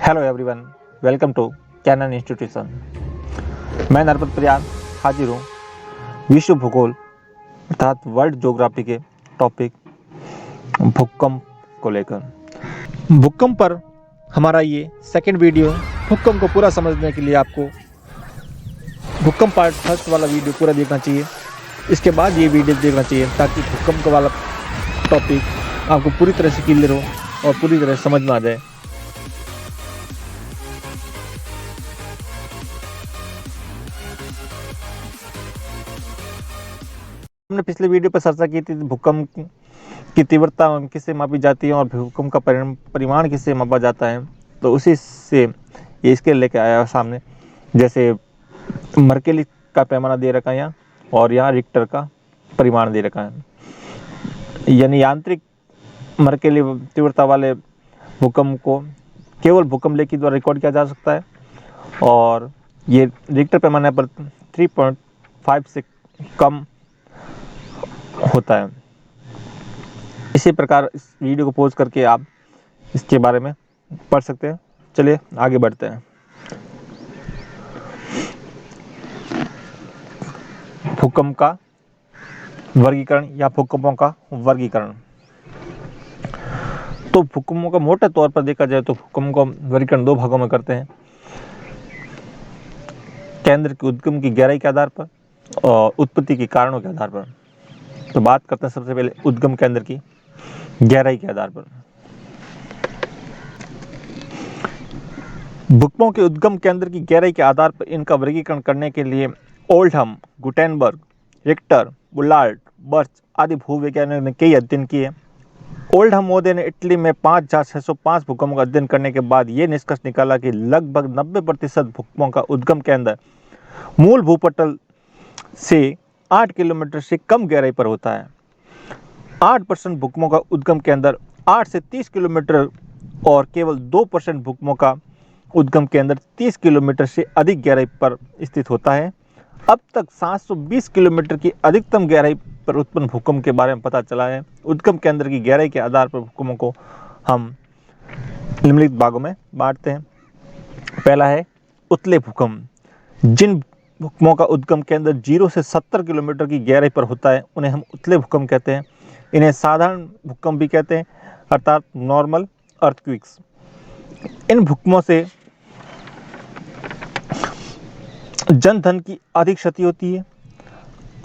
Hello everyone, welcome to Canon institution. मैं नरपत प्रियान हाजिर हूँ विश्व भूगोल अर्थात वर्ल्ड ज्योग्राफी के टॉपिक भूकंप को लेकर। भूकंप पर हमारा ये सेकंड वीडियो है। भूकंप को पूरा समझने के लिए आपको भूकंप पार्ट फर्स्ट वाला वीडियो पूरा देखना चाहिए, इसके बाद ये वीडियो देखना चाहिए ताकि भूकंप वाला टॉपिक आपको पूरी तरह से क्लियर हो और पूरी तरह से समझ में आ जाए। हमने पिछले वीडियो पर चर्चा की थी भूकंप की तीव्रता किससे मापी जाती है और भूकंप का परिमाण किससे मापा जाता है। तो उसी से ये स्केल लेके आया सामने, जैसे मर्केली का पैमाना दे रखा है यहाँ, और यहाँ रिक्टर का परिमाण दे रखा है। यानी यांत्रिक मर्केली तीव्रता वाले भूकंप को केवल भूकंप लेखी द्वारा रिकॉर्ड किया जा सकता है, और ये रिक्टर पैमाने पर 3.5 से कम होता है। इसी प्रकार इस वीडियो को पॉज करके आप इसके बारे में पढ़ सकते हैं। चलिए आगे बढ़ते हैं। भूकंप का वर्गीकरण या भूकंपों का वर्गीकरण। तो भूकंपों का मोटे तौर पर देखा जाए तो भूकंप का वर्गीकरण दो भागों में करते हैं, केंद्र की उद्गम की गहराई के आधार पर और उत्पत्ति के कारणों के आधार पर। तो बात करते हैं सबसे पहले उद्गम केंद्र की गहराई के आधार पर। भूकंपों के उद्गम केंद्र की गहराई के आधार पर इनका वर्गीकरण करने के लिए Oldham, Gutenberg, Richter, Bullard, birch आदि भूवैज्ञानिकों ने कई अध्ययन किए। ओल्डहम महोदय ने इटली में 5,605 भूकंपों का अध्ययन करने के बाद ये निष्कर्ष निकाला कि लगभग 90% भूकंपों का उद्गम केंद्र मूल भूपटल से 8 किलोमीटर से कम गहराई पर होता है। 8% भूकंपों का उद्गम केंद्र 8 से 30 किलोमीटर और केवल 2% भूकंपों का उद्गम केंद्र 30 किलोमीटर से अधिक गहराई पर स्थित होता है। अब तक 720 किलोमीटर की अधिकतम गहराई पर उत्पन्न भूकंप के बारे में पता चला है। उद्गम केंद्र की गहराई के आधार पर भूकंपों को हम निम्नलिखित भागों में बांटते हैं। पहला है उतले भूकंप। जिन भूकंपों का उद्गम केंद्र 0 से 70 किलोमीटर की गहराई पर होता है उन्हें हम उतले भूकंप कहते हैं। इन्हें साधारण भूकंप भी कहते हैं, अर्थात नॉर्मल अर्थक्वेक्स। इन भूकंपों से जनधन की अधिक क्षति होती है।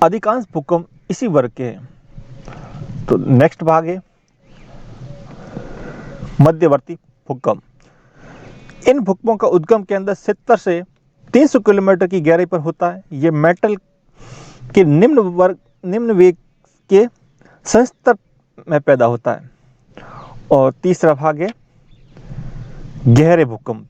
अधिकांश भूकंप इसी वर्ग के हैं। तो नेक्स्ट भाग है मध्यवर्ती भूकंप। इन भूकंपों का उद्गम केंद्र 70 से 300 किलोमीटर की गहराई पर होता है। ये मेटल के निम्न वेग के संस्तर में पैदा होता है। और तीसरा भाग है गहरे भूकंप।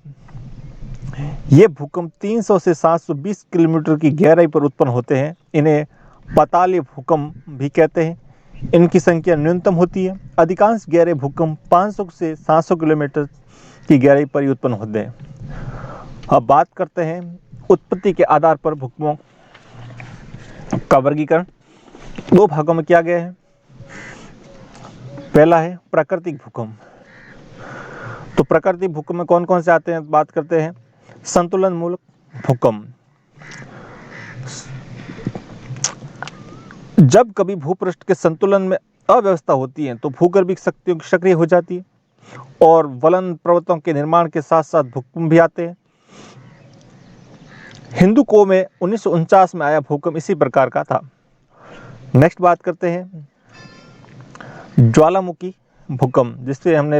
ये भूकंप 300 से 720 किलोमीटर की गहराई पर उत्पन्न होते हैं। इन्हें पातालीय भूकंप भी कहते हैं। इनकी संख्या न्यूनतम होती है। अधिकांश गहरे भूकंप 500 से 700 किलोमीटर की गहराई पर ही उत्पन्न होते हैं। अब बात करते हैं उत्पत्ति के आधार पर भूकंपों का वर्गीकरण दो भागों में किया गया है। पहला है प्राकृतिक भूकंप। तो प्राकृतिक भूकंप में कौन कौन से आते हैं, बात करते हैं संतुलन मूलक भूकंप। जब कभी भूपृष्ठ के संतुलन में अव्यवस्था होती है तो भूगर्भिक शक्तियों की सक्रिय हो जाती है और वलन पर्वतों के निर्माण के साथ साथ भूकंप भी आते हैं। हिंदुकुओं में 1949 में आया भूकंप इसी प्रकार का था। नेक्स्ट बात करते हैं ज्वालामुखी भूकंप, जिससे हमने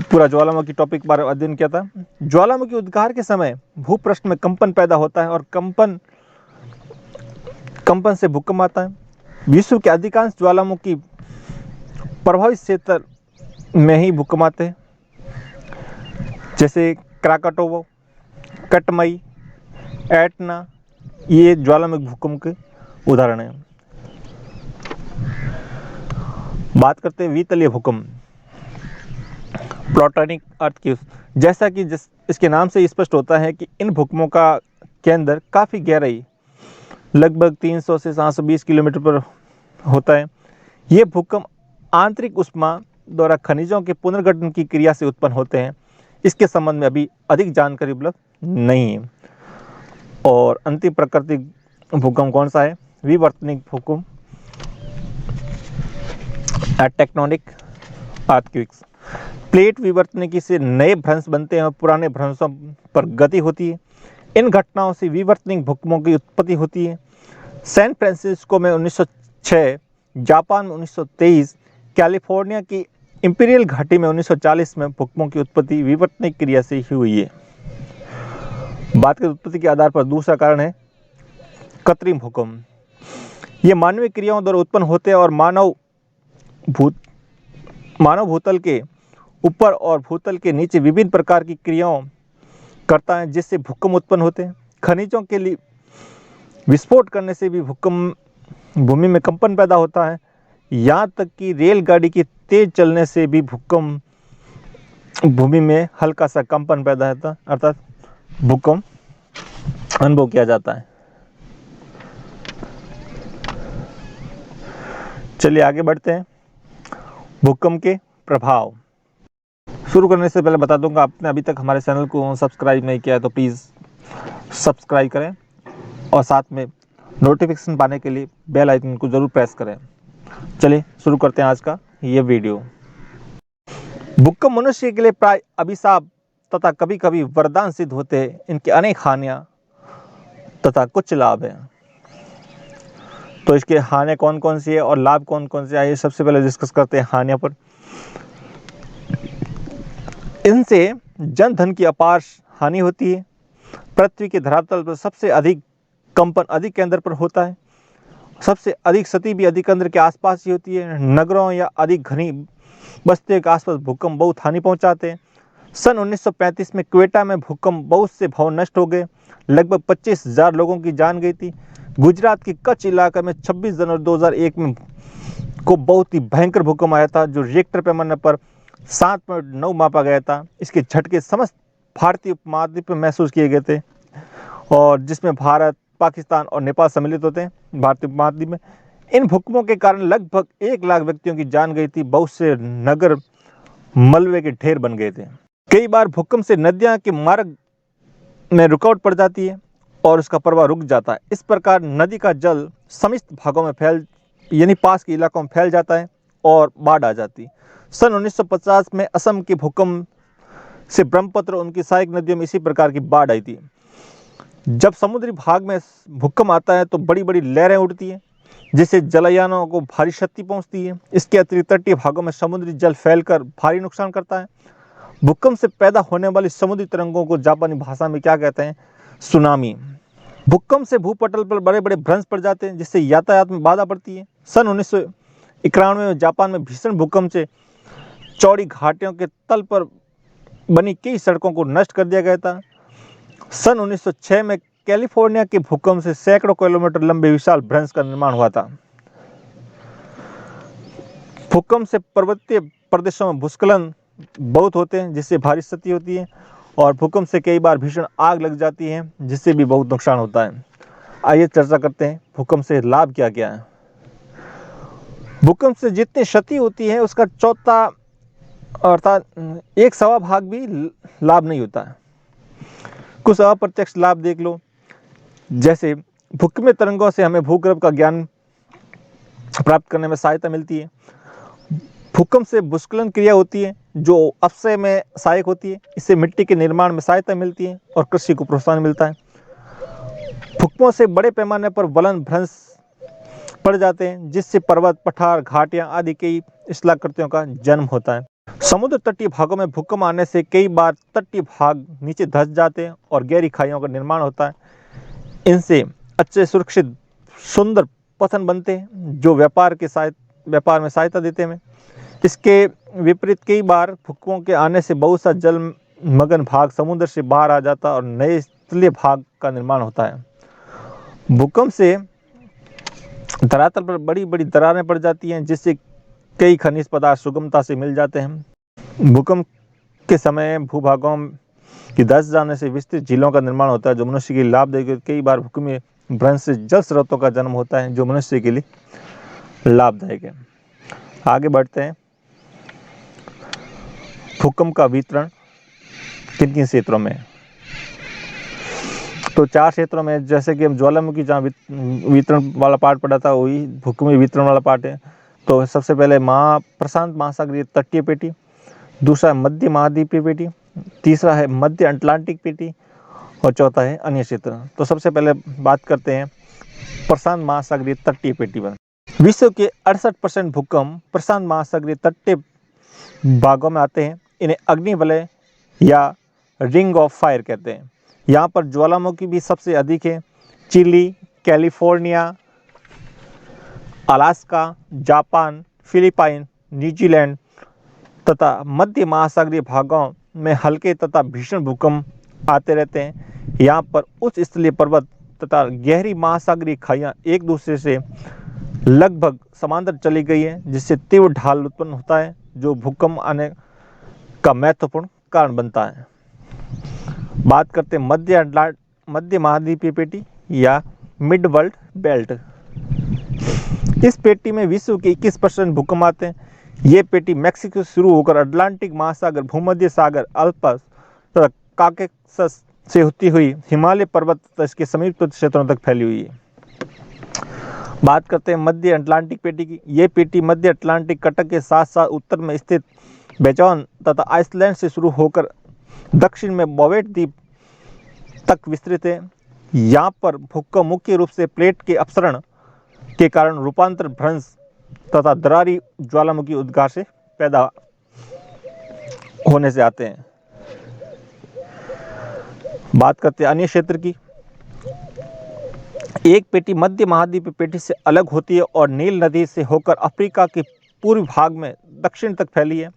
पूरा ज्वालामुखी टॉपिक बारे में अध्ययन किया था। ज्वालामुखी उद्गार के समय भूपृष्ठ में कंपन पैदा होता है और कंपन से भूकंप आता है। विश्व के अधिकांश ज्वालामुखी प्रभावित क्षेत्र में ही भूकंप आते हैं, जैसे क्राकाटोवो, कटमई, एटना, ये ज्वालामुखी भूकंप के उदाहरण हैं। बात करते हैं वितलीय भूकंप, प्लूटोनिक अर्थक्वेक्स। जैसा कि इसके नाम से स्पष्ट होता है कि इन भूकंपों का केंद्र काफ़ी गहराई लगभग 300 से 720 किलोमीटर पर होता है। ये भूकंप आंतरिक ऊष्मा द्वारा खनिजों के पुनर्गठन की क्रिया से उत्पन्न होते हैं। इसके संबंध में अभी अधिक जानकारी उपलब्ध नहीं है। और अंतिम प्राकृतिक भूकंप कौन सा है? विवर्तनिक भूकंप, टेक्टोनिक अर्थक्वेक्स। प्लेट विवर्तनिकी से नए भ्रंश बनते हैं और पुराने भ्रंशों पर गति होती है। इन घटनाओं से विवर्तनिक भूकंपों की उत्पत्ति होती है। सैन फ्रांसिस्को में 1906, जापान में 1923, कैलिफोर्निया की इंपीरियल घाटी में 1940 में भूकंपों की उत्पत्ति विवर्तनिक क्रिया से ही हुई है। बात करें उत्पत्ति के आधार पर, दूसरा कारण है कृत्रिम भूकंप। ये मानवीय क्रियाओं द्वारा उत्पन्न होते हैं और मानव भूतल के ऊपर और भूतल के नीचे विभिन्न प्रकार की क्रियाओं करता है, जिससे भूकंप उत्पन्न होते हैं। खनिजों के लिए विस्फोट करने से भी भूकंप भूमि में कंपन पैदा होता है। यहाँ तक कि रेलगाड़ी की तेज चलने से भी भूकंप भूमि में हल्का सा कंपन पैदा होता है, अर्थात भूकंप अनुभव किया जाता है। चलिए आगे बढ़ते हैं। भूकंप के प्रभाव। शुरू करने से पहले बता दूंगा, आपने अभी तक हमारे चैनल को सब्सक्राइब नहीं किया है तो प्लीज़ सब्सक्राइब करें और साथ में नोटिफिकेशन पाने के लिए बेल आइकन को ज़रूर प्रेस करें। चलिए शुरू करते हैं आज का ये वीडियो। भूकंप मनुष्य के लिए प्राय अभिशाप तथा कभी कभी वरदान सिद्ध होते हैं। इनकी अनेक हानियाँ तथा कुछ लाभ हैं। तो इसके हानियाँ कौन कौन सी है और लाभ कौन कौन से आए, सबसे पहले डिस्कस करते हैं हानियों पर। इनसे जन धन की अपार हानि होती है। पृथ्वी के धरातल पर सबसे अधिक कंपन अधिक केंद्र पर होता है। सबसे अधिक क्षति भी अधिक केंद्र के आसपास ही होती है। नगरों या अधिक घनी बस्तियों के आसपास भूकंप बहुत हानि पहुंचाते हैं। सन 1935 में क्वेटा में भूकंप बहुत से भवन नष्ट हो गए। लगभग 25,000 लोगों की जान गई थी। गुजरात के कच्छ इलाके में 26 जनवरी 2001 में को बहुत ही भयंकर भूकंप आया था, जो रिक्टर पैमाने पर 7.9 मापा गया था। इसके झटके समस्त भारतीय उपमहाद्वीप में महसूस किए गए थे, और जिसमें भारत, पाकिस्तान और नेपाल सम्मिलित होते हैं भारतीय उपमहाद्वीप में। इन भूकंपों के कारण लगभग 1 लाख व्यक्तियों की जान गई थी। बहुत से नगर मलबे के ढेर बन गए थे। कई बार भूकंप से नदियां के मार्ग में रुकावट पड़ जाती है और उसका प्रवाह रुक जाता है। इस प्रकार नदी का जल समस्त भागों में यानी पास के इलाकों में फैल जाता है और बाढ़ आ जाती है। सन 1950 में असम के भूकंप से ब्रह्मपुत्र और उनकी सहायक नदियों में इसी प्रकार की बाढ़ आई थी। जब समुद्री भाग में भूकंप आता है तो बड़ी बड़ी लहरें उठती हैं, जिससे जलयानों को भारी क्षति पहुंचती है। इसके अतिरिक्त तटीय भागों में समुद्री जल फैलकर भारी नुकसान करता है। भूकंप से पैदा होने वाली समुद्री तरंगों को जापानी भाषा में क्या कहते हैं? सुनामी। भूकंप से भूपटल पर बड़े बड़े भ्रंश पड़ जाते हैं, जिससे यातायात में बाधा पड़ती है। सन 1991 में जापान में भीषण भूकंप से चौड़ी घाटियों के तल पर बनी कई सड़कों को नष्ट कर दिया गया था। सन 1906 में कैलिफोर्निया के भूकंप से सैकड़ों किलोमीटर लंबे विशाल भ्रंश का निर्माण हुआ था। भूकंप से पर्वतीय प्रदेशों में भूस्खलन बहुत होते हैं, जिससे भारी क्षति होती है, और भूकंप से कई बार भीषण आग लग जाती है, जिससे भी बहुत नुकसान होता है। आइए चर्चा करते हैं भूकंप से लाभ क्या क्या है। भूकंप से जितनी क्षति होती है उसका चौथा अर्थात 1/4 भाग भी लाभ नहीं होता है। कुछ अप्रत्यक्ष लाभ देख लो, जैसे भूकंपीय तरंगों से हमें भूगर्भ का ज्ञान प्राप्त करने में सहायता मिलती है। भूकंप से भूस्खलन क्रिया होती है जो अपक्षय में सहायक होती है। इससे मिट्टी के निर्माण में सहायता मिलती है और कृषि को प्रोत्साहन मिलता है। भूकंपों से बड़े पैमाने पर वलन भ्रंश पड़ जाते हैं, जिससे पर्वत, पठार, घाटियां आदि कई शिलाकृतियों का जन्म होता है। समुद्र तटीय भागों में भूकंप आने से कई बार तटीय भाग नीचे धंस जाते हैं और गहरी खाइयों का निर्माण होता है। इनसे अच्छे सुरक्षित सुंदर पतन बनते हैं, जो व्यापार में सहायता देते हैं। इसके विपरीत कई बार भूकंपों के आने से बहुत सा जलमग्न भाग समुद्र से बाहर आ जाता है और नए तलीय भाग का निर्माण होता है। भूकंप से धरातल पर बड़ी बड़ी दरारें पड़ जाती हैं, जिससे कई खनिज पदार्थ सुगमता से मिल जाते हैं। भूकंप के समय भूभागों की धंस जाने से विस्तृत झीलों का निर्माण होता है, जो मनुष्य के लिए लाभदायक है। कई बार भूकंपीय भ्रंश से जल स्रोतों का जन्म होता है, जो मनुष्य के लिए लाभदायक है। आगे बढ़ते हैं। भूकंप का वितरण। किन किन क्षेत्रों में? तो 4 क्षेत्रों में, जैसे कि हम ज्वालामुखी जहाँ वितरण वाला पार्ट पढ़ा था वही भूकंपीय वितरण वाला पार्ट है। तो सबसे पहले प्रशांत महासागरीय तटीय पेटी, दूसरा मध्य महाद्वीपीय पेटी, तीसरा है मध्य अटलांटिक पेटी और चौथा है अन्य क्षेत्र। तो सबसे पहले बात करते हैं प्रशांत महासागरीय तटीय पेटी पर। विश्व के 68% भूकंप प्रशांत महासागरीय तटीय भागों में आते हैं। इन्हें अग्निवलय या रिंग ऑफ फायर कहते हैं। यहाँ पर ज्वालामुखी भी सबसे अधिक है। Chile, California, Alaska, Japan, Philippine, New Zealand तथा मध्य महासागरीय भागों में हल्के तथा भीषण भूकंप आते रहते हैं। यहाँ पर उच्च स्थलीय पर्वत तथा गहरी महासागरीय खाइयाँ एक दूसरे से लगभग समांतर चली गई है, जिससे तीव्र ढाल उत्पन्न होता है, जो भूकंप आने का महत्वपूर्ण कारण बनता है। बात करते हैं मध्य महाद्वीपीय पेटी या मिड वर्ल्ड बेल्ट। इस पेटी में विश्व के 21% भूकंप आते हैं। ये पेटी मैक्सिको से शुरू होकर अटलांटिक महासागर, भूमध्य सागर, अल्प्स तथा काकेशस से होती हुई हिमालय पर्वत तथा इसके समीप क्षेत्रों तक फैली हुई है। बात करते हैं मध्य अटलांटिक पेटी की। ये पेटी मध्य अटलांटिक तट के साथ साथ उत्तर में स्थित बेजोन तथा आइसलैंड से शुरू होकर दक्षिण में बोवेट द्वीप तक विस्तृत है। यहाँ पर भूकंप मुख्य रूप से प्लेट के अपसरण के कारण रूपांतर, भ्रंश तथा दरारी ज्वालामुखी उद्गार से पैदा होने से आते हैं। बात करते हैं अन्य क्षेत्र की। एक पेटी मध्य महाद्वीपीय पेटी से अलग होती है और नील नदी से होकर अफ्रीका के पूर्वी भाग में दक्षिण तक फैली है।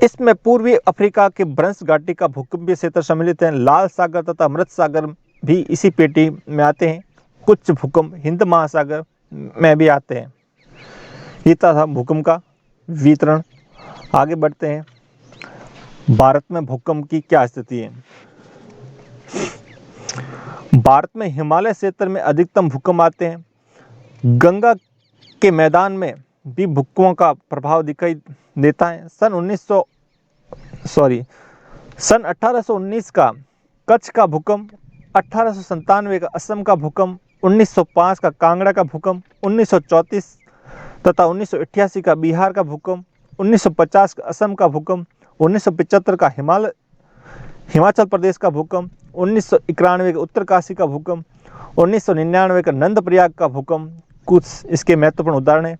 इसमें पूर्वी अफ्रीका के ब्रंश घाटी का भूकंपीय क्षेत्र सम्मिलित है। लाल सागर तथा मृत सागर भी इसी पेटी में आते हैं। कुछ भूकंप हिंद महासागर में भी आते हैं। ये था भूकंप का वितरण। आगे बढ़ते हैं, भारत में भूकंप की क्या स्थिति है। भारत में हिमालय क्षेत्र में अधिकतम भूकंप आते हैं। गंगा के मैदान में भी भूकंपों का प्रभाव दिखाई देता है। सन 1819 का कच्छ का भूकंप, 1897 का असम का भूकंप, 1905 का कांगड़ा का भूकंप, 1934 तथा 1988 का बिहार का भूकंप, 1950 का असम का भूकंप, 1975 का हिमाचल प्रदेश का भूकंप, 1991 का उत्तरकाशी का भूकंप, 1999 का नंदप्रयाग का भूकंप कुछ इसके महत्वपूर्ण उदाहरण हैं।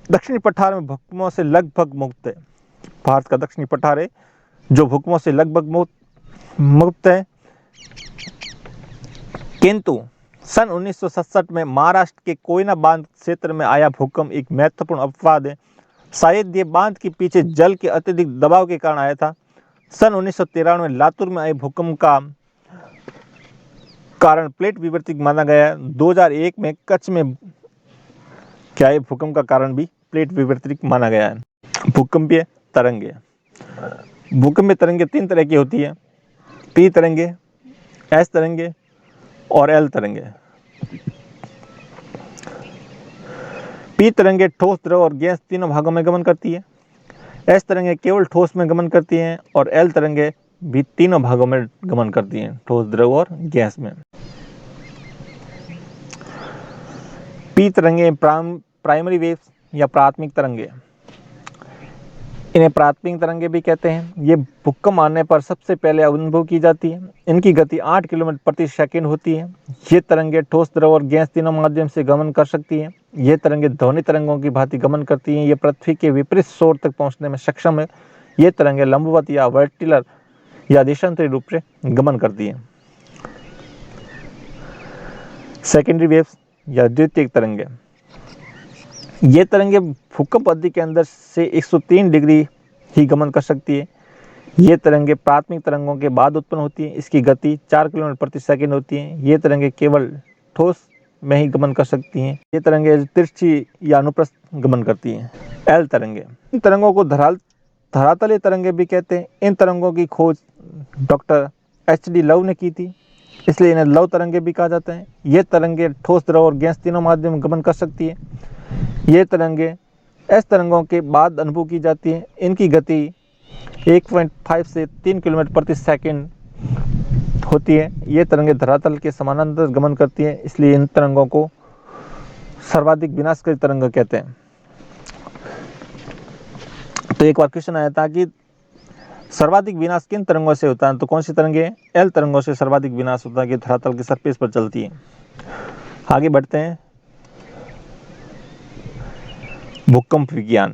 दक्षिणी पठार में भूकंपों से लगभग मुक्त है। भारत का दक्षिणी पठार है जो भूकंपों से लगभग मुक्त है। किंतु सन 1967 में महाराष्ट्र के कोयना बांध क्षेत्र में आया भूकंप एक महत्वपूर्ण अपवाद है। शायद ये बांध के पीछे जल के अत्यधिक दबाव के कारण आया था। सन 1993 में लातूर में आए भूकंप का कारण प्लेट विवर्ती माना गया। 2001 में कच्छ में क्या है भूकंप का कारण भी प्लेट विवर्ती माना गया है। भूकंपीय तरंगे। भूकंपीय तरंगे 3 तरह की होती है, पी तरंगे, एस तरंगे और एल तरंगे। पी तरंगे ठोस, द्रव और गैस तीनों भागों में गमन करती है। एस तरंगे केवल ठोस में गमन करती हैं और एल तरंगे भी तीनों भागों में गमन करती हैं, ठोस, द्रव और गैस में। पी तरंगे प्राइमरी वेव्स या प्राथमिक तरंगे, इन्हें प्राथमिक तरंगे भी कहते हैं। ये भूकंप आने पर सबसे पहले अनुभव की जाती है। इनकी गति 8 किलोमीटर प्रति सेकंड होती है। ये तरंगे ठोस, द्रव और गैस तीनों माध्यम से गमन कर सकती हैं। ये तरंगे ध्वनि तरंगों की भांति गमन करती हैं। ये पृथ्वी के विपरीत छोर तक पहुंचने में सक्षम है। ये तरंगे लंबवत या वर्टिकल या देशांतरी रूप से गमन करती हैं। सेकेंडरी वेव्स या द्वितीयक तरंगे, ये तरंगे भूकंप अवधि के अंदर से 103 डिग्री ही गमन कर सकती है। ये तरंगे प्राथमिक तरंगों के बाद उत्पन्न होती हैं। इसकी गति 4 किलोमीटर प्रति सेकंड होती है। ये तरंगे केवल ठोस में ही गमन कर सकती हैं। ये तरंगे तिरछी या अनुप्रस्थ गमन करती हैं। एल तरंगे, इन तरंगों को धरातलीय तरंगे भी कहते हैं। इन तरंगों की खोज डॉक्टर HD लव ने की थी, इसलिए इन्हें लव तरंगे भी कहा जाता है। ये तरंगे ठोस, द्रव और गैस तीनों माध्यम में गमन कर सकती है। ये तरंगे एस तरंगों के बाद अनुभव की जाती है। इनकी गति 1.5 से 3 किलोमीटर प्रति सेकंड होती है। ये तरंगें धरातल के समानांतर गमन करती हैं, इसलिए इन तरंगों को सर्वाधिक विनाशकारी तरंग कहते हैं। तो एक बार क्वेश्चन आया था कि सर्वाधिक विनाश किन तरंगों से होता है, तो कौन सी तरंगें? एल तरंगों से सर्वाधिक विनाश होता है कि धरातल के सरफेस पर चलती है। आगे बढ़ते हैं। भूकंप विज्ञान।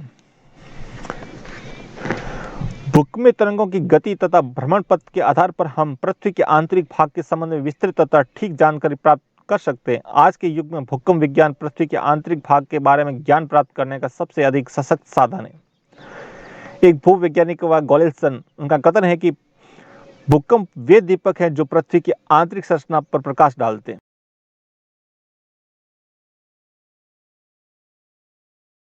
भूकंपीय तरंगों की गति तथा भ्रमण पथ के आधार पर हम पृथ्वी के आंतरिक भाग के संबंध में विस्तृत तथा ठीक जानकारी प्राप्त कर सकते हैं। आज के युग में भूकंप विज्ञान पृथ्वी के आंतरिक भाग के बारे में ज्ञान प्राप्त करने का सबसे अधिक सशक्त साधन है। एक भूवैज्ञानिक व गोलेसन, उनका कथन है कि भूकंप वे दीपक हैं जो पृथ्वी की आंतरिक संरचना पर प्रकाश डालते हैं।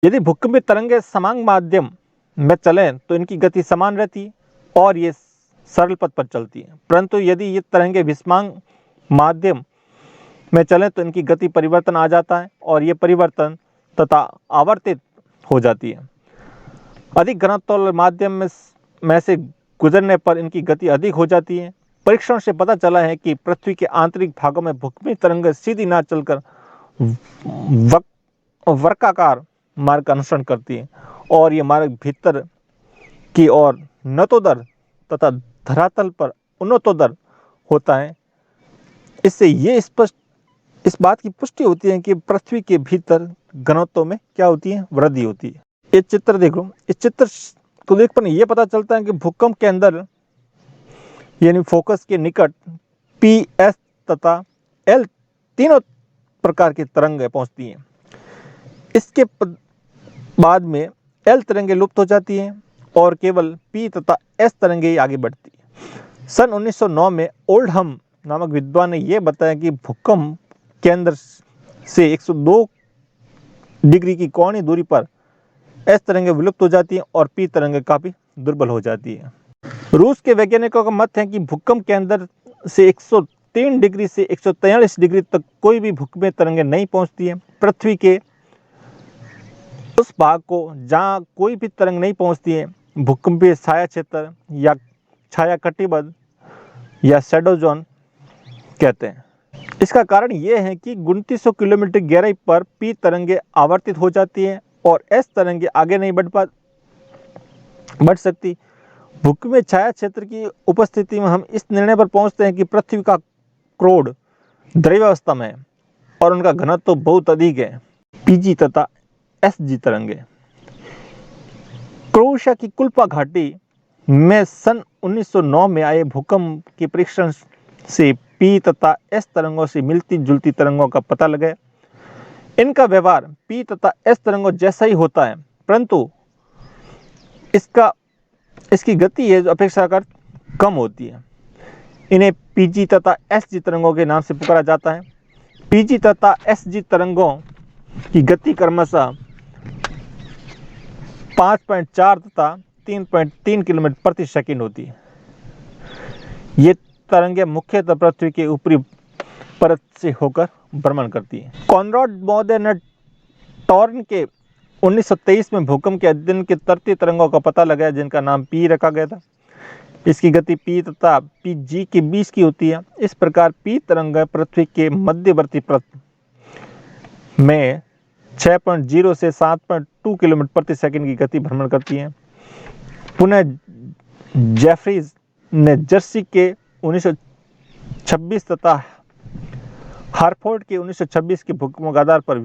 यदि भूकंपीय तरंगें समान माध्यम में चलें तो इनकी गति समान रहती है और ये सरल पथ पर चलती है, परंतु यदि ये तरंगें विषमांग माध्यम में चलें तो इनकी गति परिवर्तन आ जाता है और ये परिवर्तन तथा आवर्तित हो जाती है। अधिक घनत्व माध्यम में से गुजरने पर इनकी गति अधिक हो जाती है। परीक्षण से पता चला है कि पृथ्वी के आंतरिक भागों में भूकंपीय तरंगें सीधी ना चलकर वर्गाकार मार्ग का अनुसरण करती है और ये मार्ग भीतर की ओर नतोदर तथा धरातल पर उन्नतोदर होता है। इससे ये स्पष्ट इस बात की पुष्टि होती है कि पृथ्वी के भीतर घनत्व में क्या होती है? वृद्धि होती है। ये चित्र देखो, इस चित्र को देखकर ये पता चलता है कि भूकंप के अंदर यानी फोकस के निकट पी, एस तथा एल तीनों प्रकार की तरंगें पहुंचती हैं। इसके बाद में एल तरंगें लुप्त हो जाती हैं और केवल पी तथा एस तरंगें आगे बढ़ती हैं। सन 1909 में ओल्डहम नामक विद्वान ने यह बताया कि भूकंप के अंदर से 102 डिग्री की कोणीय दूरी पर एस तरंगें विलुप्त हो जाती हैं और पी तरंगें काफी दुर्बल हो जाती है। रूस के वैज्ञानिकों का मत है कि भूकंप के अंदर से 103 डिग्री से 143 डिग्री तक कोई भी भूकंपीय तरंगें नहीं पहुंचती है। पृथ्वी के उस भाग को जहां कोई भी तरंग नहीं पहुंचती है भूकंपीय छाया क्षेत्र या छाया कटिबंध या शैडो जोन कहते हैं। इसका कारण यह है कि 2900 किलोमीटर गहराई पर पी तरंगें आवर्तित हो जाती हैं और एस तरंगें आगे नहीं बढ़ सकती। भूकंपीय छाया क्षेत्र की उपस्थिति में हम इस निर्णय पर पहुंचते हैं कि पृथ्वी का क्रोड द्रव्यावस्था में है और उनका घनत्व बहुत अधिक है। पीजी तथा एसजी तरंगें। क्रोएशिया की कुल्पा घाटी में सन 1909 में आए भूकंप के परीक्षण से पी तथा एस तरंगों से मिलती जुलती तरंगों का पता लगा। इनका व्यवहार पी तथा एस तरंगों जैसा ही होता है, परंतु इसकी गति है जो अपेक्षाकृत कम होती है। इन्हें पीजी तथा एसजी तरंगों के नाम से पुकारा जाता है। पीजी तथा एसजी तरंगों की गति क्रमशः 5.4 तथा 3.3 किलोमीटर प्रति सेकंड होती है। ये तरंगें मुख्यतः पृथ्वी के ऊपरी परत से होकर भ्रमण करती है। कॉनराड महोदय ने टॉर्न के 1923 में भूकंप के अध्ययन के तृतीय तरंगों का पता लगाया जिनका नाम पी रखा गया था। इसकी गति पी तथा पीजी के बीच की होती है। इस प्रकार पी तरंगें पृथ्वी के मध्यवर्ती परत में 6.0 से 7.2 किलोमीटर प्रति सेकंड की गति भ्रमण करती हैं। पुनः जेफरीज ने जर्सी के 1926 तथा हार्फोर्ड के 1926 के भूकंपों के आधार पर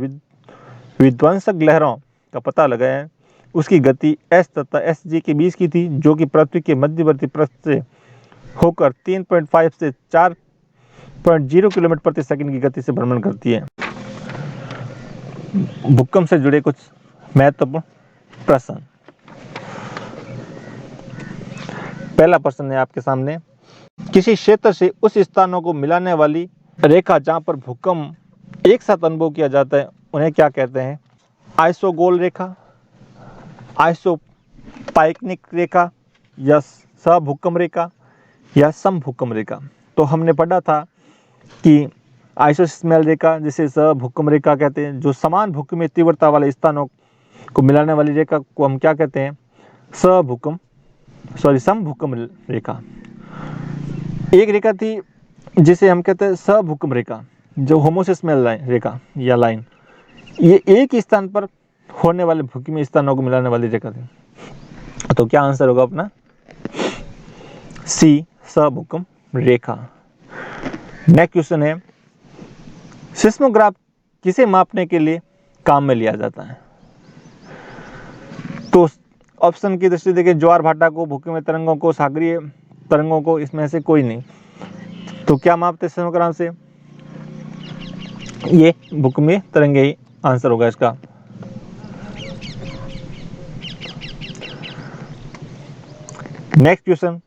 विध्वंसक लहरों का पता लगाया। उसकी गति एस तथा एसजी के बीच की थी, जो कि पृथ्वी के मध्यवर्ती पृष्ठ से होकर 3.5 से 4.0 किलोमीटर प्रति सेकंड की गति से भ्रमण करती है। भूकंप से जुड़े कुछ महत्वपूर्ण प्रश्न। पहला प्रश्न है आपके सामने, किसी क्षेत्र से उस स्थानों को मिलाने वाली रेखा जहां पर भूकंप एक साथ अनुभव किया जाता है उन्हें क्या कहते हैं? आइसोगोल रेखा, आइसोपाइकनिक रेखा या सहभूकंप रेखा या समभूकंप रेखा। तो हमने पढ़ा था कि आइसोसीस्मल रेखा जिसे सहभूकंप रेखा कहते हैं, जो समान भूकंपीय तीव्रता वाले स्थानों को मिलाने वाली रेखा को हम क्या कहते हैं? सहभूकंप समभूकंप रेखा। एक रेखा थी जिसे हम कहते हैं सभूकंप रेखा, जो होमोसेस्मल लाइन रेखा या लाइन, ये एक ही स्थान पर होने वाले भूकंपीय स्थानों को मिलाने वाली रेखा थी। तो क्या आंसर होगा अपना? सी, सभूकंप रेखा। नेक्स्ट क्वेश्चन है, सिस्मोग्राफ किसे मापने के लिए काम में लिया जाता है? तो ऑप्शन की दृष्टि देखिए, ज्वार भाटा को, भूकंपीय तरंगों को, सागरीय तरंगों को, इसमें से कोई नहीं। तो क्या मापते सिस्मोग्राफ से? ये भूकंपीय तरंगे ही आंसर होगा इसका। नेक्स्ट क्वेश्चन,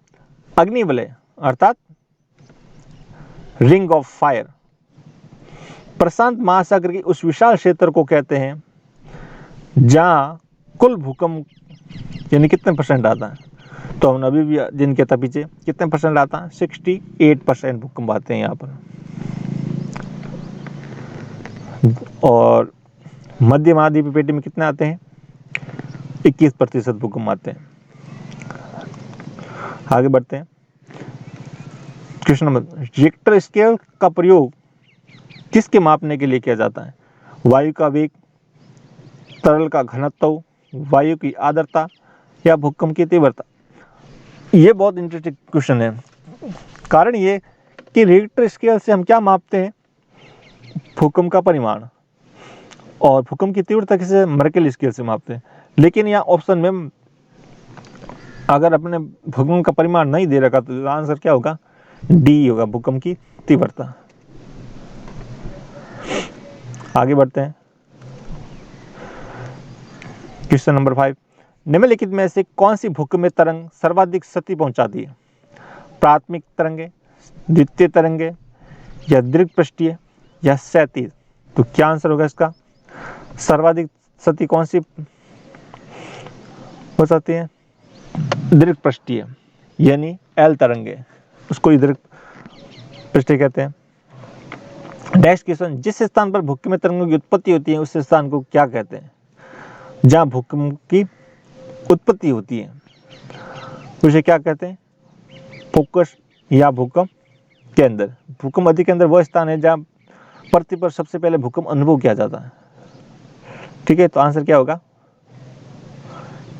अग्निवलय अर्थात रिंग ऑफ फायर प्रशांत महासागर की उस विशाल क्षेत्र को कहते हैं जहां कुल भूकंप यानी कितने परसेंट आता है? तो हम अभी भी जिनके था पीछे, कितने परसेंट आता है? 68% भूकंप आते हैं यहाँ पर। और मध्य महाद्वीपीय पेटी में कितने आते हैं? 21% भूकंप आते हैं। आगे बढ़ते हैं। क्वेश्चन नंबर, रिक्टर स्केल का प्रयोग किसके मापने के लिए किया जाता है? वायु का वेग, तरल का घनत्व, वायु की आर्द्रता या भूकंप की तीव्रता? ये बहुत इंटरेस्टिंग क्वेश्चन है। कारण ये कि रिक्टर स्केल से हम क्या मापते हैं? भूकंप का परिमाण। और भूकंप की तीव्रता किसे? मर्केल स्केल से मापते हैं। लेकिन यहाँ ऑप्शन में अगर अपने भूकंप का परिमाण नहीं दे रखा तो आंसर क्या होगा? डी होगा, भूकंप की तीव्रता। आगे बढ़ते हैं। क्वेश्चन नंबर 5, निम्नलिखित में से कौन सी भूकंपीय तरंग सर्वाधिक क्षति पहुंचाती है? प्राथमिक तरंगे, द्वितीय तरंगे या दीर्घ पृष्ठीय या क्षैतिज? तो क्या आंसर होगा इसका? सर्वाधिक क्षति कौन सी हो सकती है? दीर्घ पृष्ठीय यानी एल तरंगे, उसको ही दीर्घ पृष्ठीय कहते हैं। नेक्स्ट क्वेश्चन, जिस स्थान पर भूकंपीय तरंगों की उत्पत्ति होती है उस स्थान को क्या कहते हैं? जहां भूकंप की उत्पत्ति होती है उसे क्या कहते हैं? फोकस या भूकंप केंद्र। भूकंप अधिक केंद्र वह स्थान है जहां पृथ्वी पर सबसे पहले भूकंप अनुभव किया जाता है। ठीक है, तो आंसर क्या होगा?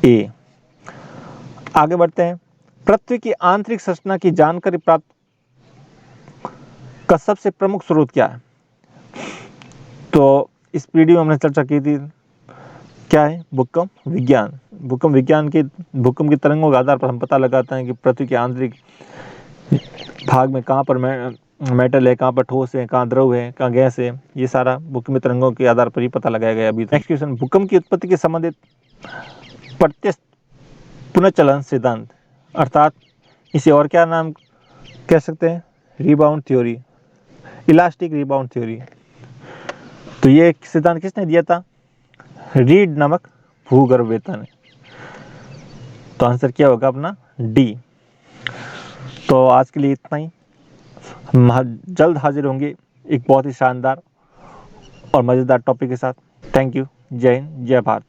ए। आगे बढ़ते हैं। पृथ्वी की आंतरिक संरचना की जानकारी प्राप्त का सबसे प्रमुख स्रोत क्या है? तो इस वीडियो में हमने चर्चा की थी, क्या है? भूकंप विज्ञान। भूकंप विज्ञान के भूकंप की तरंगों के आधार पर हम पता लगाते हैं कि पृथ्वी के आंतरिक भाग में कहाँ पर मेटल है, कहाँ पर ठोस है, कहाँ द्रव है, कहाँ गैस है। ये सारा भूकंपीय तरंगों के आधार पर ही पता लगाया गया अभी। नेक्स्ट क्वेश्चन, भूकंप की उत्पत्ति के संबंधित प्रत्यक्ष पुनर्चलन सिद्धांत अर्थात इसे और क्या नाम कह सकते हैं? Rebound theory, elastic rebound theory. तो ये सिद्धांत किसने दिया था? रीड नामक भूगर्भवेत्ता ने। तो आंसर क्या होगा अपना? डी। तो आज के लिए इतना ही। हम जल्द हाजिर होंगे एक बहुत ही शानदार और मज़ेदार टॉपिक के साथ। Thank you. जय हिंद, जय भारत।